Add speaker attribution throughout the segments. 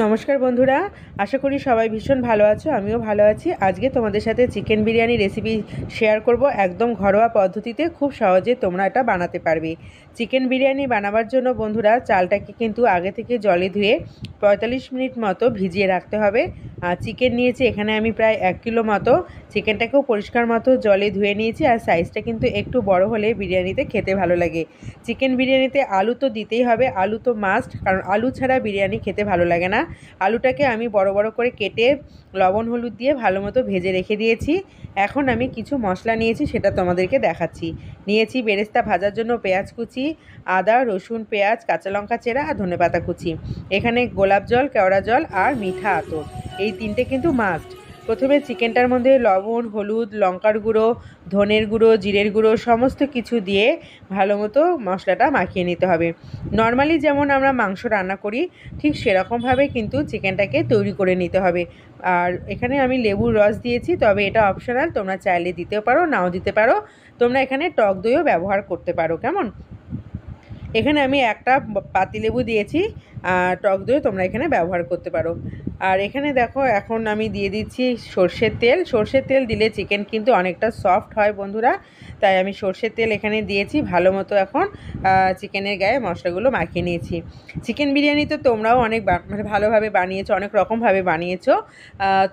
Speaker 1: নমস্কার বন্ধুরা, আশা করি সবাই ভীষণ ভালো আছো। আমিও ভালো আছি। আজকে তোমাদের সাথে চিকেন বিরিয়ানি রেসিপি শেয়ার করব, একদম ঘরোয়া পদ্ধতিতে খুব সহজে তোমরা এটা বানাতে পারবে। চিকেন বিরিয়ানি বানাবার জন্য বন্ধুরা চালটাকে কিন্তু আগে থেকে জলে ধুয়ে 45 মিনিট মতো ভিজিয়ে রাখতে হবে। আর চিকেন নিয়েছি এখানে আমি প্রায় 1 কিলো মতো। চিকেনটাকেও পরিষ্কার মতো জলে ধুয়ে নিয়েছি। আর সাইজটা কিন্তু একটু বড় হলে বিরিয়ানিতে খেতে ভালো লাগে। চিকেন বিরিয়ানিতে আলু তো দিতেই হবে, আলু তো মাস্ট, কারণ আলু ছাড়া বিরিয়ানি খেতে ভালো লাগে না। আলুটাকে আমি বড় বড় করে কেটে লবণ হলুদ দিয়ে ভালো মতো ভেজে রেখে দিয়েছি। এখন আমি কিছু মশলা নিয়েছি, সেটা তোমাদেরকে দেখাচ্ছি। নিয়েছি বেরেস্তা ভাজার জন্য পেঁয়াজ কুচি, আদা রসুন পেঁয়াজ কাঁচা লঙ্কা চেরা আর ধনেপাতা কুচি। এখানে গোলাপ জল, কেওড়া জল আর মিঠা আতর, এই তিনটে কিন্তু মাস্ট। প্রথমে চিকেনটার মধ্যে লবণ হলুদ লঙ্কার গুঁড়ো ধনের গুঁড়ো জিরের গুঁড়ো সমস্ত কিছু দিয়ে ভালো মতো মশলাটা মাখিয়ে নিতে হবে। নর্মালি যেমন আমরা মাংস রান্না করি ঠিক সেরকমভাবে কিন্তু চিকেনটাকে তৈরি করে নিতে হবে। আর এখানে আমি লেবুর রস দিয়েছি, তবে এটা অপশনাল, তোমরা চাইলে দিতেও পারো নাও দিতে পারো। তোমরা এখানে টক দইও ব্যবহার করতে পারো। কেমন, এখানে আমি একটা পাতিলেবু দিয়েছি, টক দই তোমরা এখানে ব্যবহার করতে পারো। আর এখানে দেখো এখন আমি দিয়ে দিচ্ছি সর্ষের তেল। সর্ষের তেল দিলে চিকেন কিন্তু অনেকটা সফট হয় বন্ধুরা, তাই আমি সর্ষের তেল এখানে দিয়েছি। ভালো মতো এখন চিকেনের গায়ে মশলাগুলো মাখিয়ে নিয়েছি। চিকেন বিরিয়ানি তো তোমরাও অনেক মানে ভালোভাবে বানিয়েছো, অনেক রকমভাবে বানিয়েছো।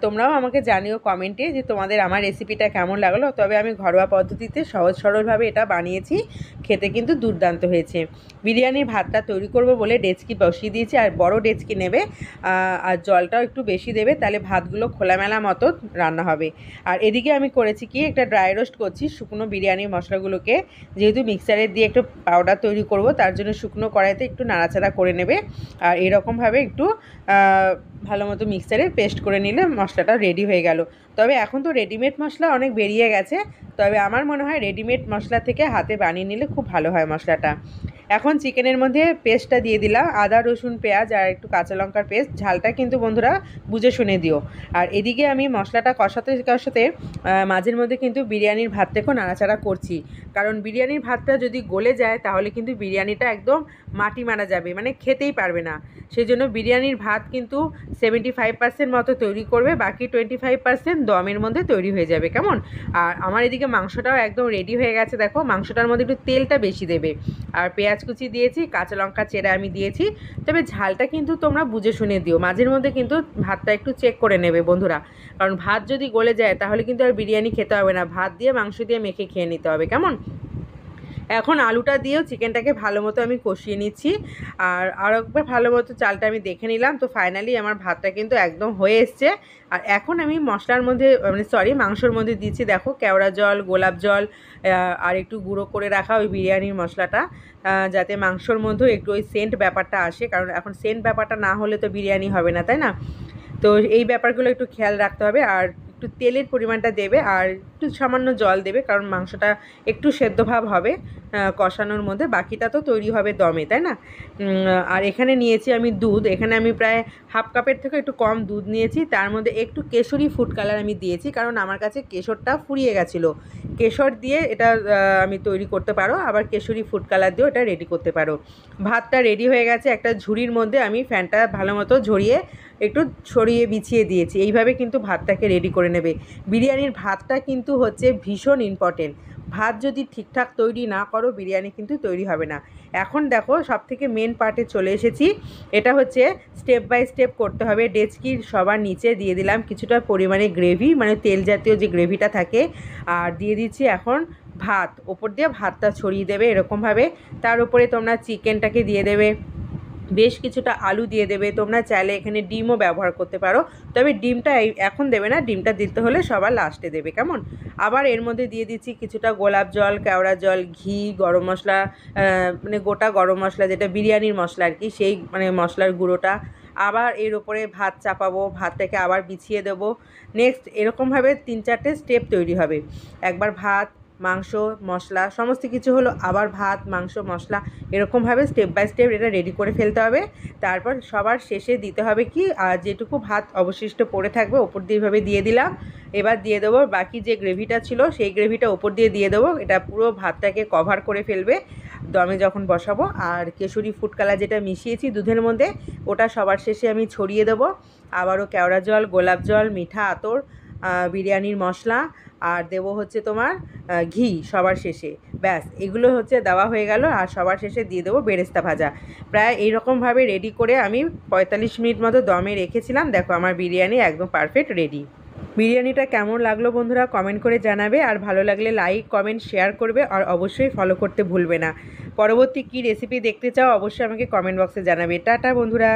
Speaker 1: তোমরাও আমাকে জানিও কমেন্টে যে তোমাদের আমার রেসিপিটা কেমন লাগলো। তবে আমি ঘরোয়া পদ্ধতিতে সহজ সরলভাবে এটা বানিয়েছি, খেতে কিন্তু দুর্দান্ত হয়েছে। বিরিয়ানির ভাতটা তৈরি করব বলে ডেচকি বসিয়ে দিয়েছি। আর বড় ডেচকি নেবে, আর জলটাও একটু বেশি দেবে, তাহলে ভাতগুলো খোলামেলা মতো রান্না হবে। আর এদিকে আমি করেছি কি, একটা ড্রাই রোস্ট করছি শুকনো বিরিয়ানির মশলাগুলোকে। যেহেতু মিক্সারে দিয়ে একটু পাউডার তৈরি করব, তার জন্য শুকনো কড়াইতে একটু নাড়াচাড়া করে নেবে। আর এরকমভাবে একটু ভালো মতো মিক্সারে পেস্ট করে নিলে মশলাটা রেডি হয়ে গেল। তবে এখন তো রেডিমেড মশলা অনেক বেরিয়ে গেছে, তবে আমার মনে হয় রেডিমেড মশলা থেকে হাতে বানিয়ে নিলে খুব ভালো হয় মশলাটা। এখন চিকেনের মধ্যে পেস্টটা দিয়ে দিলাম, আদা রসুন পেঁয়াজ আর একটু কাঁচা লঙ্কার পেস্ট। ঝালটা কিন্তু বন্ধুরা বুঝে শুনে দিও। আর এদিকে আমি মশলাটা কষাতে কষাতে মাঝের মধ্যে কিন্তু বিরিয়ানির ভাতটাকেও নাড়াচাড়া করছি, কারণ বিরিয়ানির ভাতটা যদি গলে যায় তাহলে কিন্তু বিরিয়ানিটা একদম মাটি মারা যাবে, মানে খেতেই পারবে না। সেই জন্য বিরিয়ানির ভাত কিন্তু 75% মতো তৈরি করবে, বাকি 25% দমের মধ্যে তৈরি হয়ে যাবে। কেমন, আর আমার এদিকে মাংসটাও একদম রেডি হয়ে গেছে। দেখো মাংসটার মধ্যে একটু তেলটা বেশি দেবে। আর পেঁয়াজ কুচি দিয়েছি, কাঁচা লঙ্কা চেরা আমি দিয়েছি। তবে ঝালটা কিন্তু তোমরা বুঝে শুনে দিও, মাঝের মধ্যে কিন্তু ভাতটা একটু চেক করে নেবে বন্ধুরা, কারণ ভাত যদি গলে যায় তাহলে কিন্তু আর বিরিয়ানি খেতে হবে না, ভাত দিয়ে মাংস দিয়ে মেখে খেয়ে নিতে হবে। কেমন, এখন আলুটা দিয়েও চিকেনটাকে ভালো মতো আমি কষিয়ে নিচ্ছি। আর একবার ভালো মতো চালটা আমি দেখে নিলাম। তো ফাইনালি আমার ভাতটা কিন্তু একদম হয়ে এসছে। আর এখন আমি মশলার মধ্যে মানে মাংসর মধ্যে দিচ্ছি দেখো কেওড়া জল গোলাপ জল, আর একটু গুঁড়ো করে রাখা ওই বিরিয়ানির মশলাটা, যাতে মাংসর মধ্যেও একটু ওই সেন্ট ব্যাপারটা আসে, কারণ এখন সেন্ট ব্যাপারটা না হলে তো বিরিয়ানি হবে না, তাই না? তো এই ব্যাপারগুলো একটু খেয়াল রাখতে হবে। আর একটু তেলের পরিমাণটা দেবে আর একটু সামান্য জল দেবে, কারণ মাংসটা একটু সেদ্ধভাব হবে কষানোর মধ্যে, বাকিটা তো তৈরি হবে দমে, তাই না? আর এখানে নিয়েছি আমি দুধ। এখানে আমি প্রায় হাফ কাপের থেকে একটু কম দুধ নিয়েছি। তার মধ্যে একটু কেশরি ফুড কালার আমি দিয়েছি, কারণ আমার কাছে কেশরটা ফুরিয়ে গেছিলো। কেশর দিয়ে এটা আমি তৈরি করতে পারো, আবার কেশরি ফুড কালার দিয়েও এটা রেডি করতে পারো। ভাতটা রেডি হয়ে গেছে। একটা ঝুড়ির মধ্যে আমি ফ্যানটা ভালো মতো ঝরিয়ে একটু ছড়িয়ে বিছিয়ে দিয়েছি। এইভাবে কিন্তু ভাতটাকে রেডি করে নেবে। বিরিয়ানির ভাতটা কিন্তু হচ্ছে ভীষণ ইম্পর্টেন্ট। ভাত যদি ঠিকঠাক তৈরি না করো বিরিয়ানি কিন্তু তৈরি হবে না। এখন দেখো সবথেকে মেন পার্টে চলে এসেছি। এটা হচ্ছে স্টেপ বাই স্টেপ করতে হবে। ডেচকির সবার নিচে দিয়ে দিলাম কিছুটা পরিমাণে গ্রেভি, মানে তেল জাতীয় যে গ্রেভিটা থাকে, আর দিয়ে দিচ্ছি এখন ভাত। ওপর দিয়ে ভাতটা ছড়িয়ে দেবে এরকমভাবে। তার উপরে তোমরা চিকেনটাকে দিয়ে দেবে, বেশ কিছুটা আলু দিয়ে দেবে। তোমরা চাইলে এখানে ডিমও ব্যবহার করতে পারো, তবে ডিমটা এখন দেবে না, ডিমটা দিতে হলে সবার লাস্টে দেবে। কেমন, আবার এর মধ্যে দিয়ে দিচ্ছি কিছুটা গোলাপ জল কেওড়া জল ঘি গরম মশলা, মানে গোটা গরম মশলা যেটা বিরিয়ানির মশলা আর কি, সেই মানে মশলার গুঁড়োটা। আবার এর ওপরে ভাত চাপাবো, ভাতটাকে আবার বিছিয়ে দেবো। নেক্সট এরকমভাবে 3-4টে স্টেপ তৈরি হবে। একবার ভাত মাংস মশলা সমস্ত কিছু হলো, আবার ভাত মাংস মশলা, এরকমভাবে স্টেপ বাই স্টেপ এটা রেডি করে ফেলতে হবে। তারপর সবার শেষে দিতে হবে কি, আর যেটুকু ভাত অবশিষ্ট পড়ে থাকবে ওপর দিয়ে এভাবে দিয়ে দিলাম। এবার দিয়ে দেবো বাকি যে গ্রেভিটা ছিল, সেই গ্রেভিটা ওপর দিয়ে দেবো। এটা পুরো ভাতটাকে কভার করে ফেলবে। দমে যখন বসাবো। আর কেশরি ফুড কালার যেটা মিশিয়েছি দুধের মধ্যে, ওটা সবার শেষে আমি ছড়িয়ে দেবো। আবারও কেওড়া জল, গোলাপ জল, মিঠা আতর, বিরিয়ানির মশলা, আর দেবো হচ্ছে তোমার ঘি সবার শেষে। ব্যাস, এগুলো হচ্ছে দেওয়া হয়ে গেল। আর সবার শেষে দিয়ে দেবো বেরেস্তা ভাজা। প্রায় এইরকমভাবে রেডি করে আমি 45 মিনিট মতো দমে রেখেছিলাম। দেখো আমার বিরিয়ানি একদম পারফেক্ট রেডি। বিরিয়ানিটা কেমন লাগলো বন্ধুরা কমেন্ট করে জানাবে। আর ভালো লাগলে লাইক, কমেন্ট, শেয়ার করবে। আর অবশ্যই ফলো করতে ভুলবে না। পরবর্তী কী রেসিপি দেখতে চাও অবশ্যই আমাকে কমেন্ট বক্সে জানাবে। টাটা বন্ধুরা।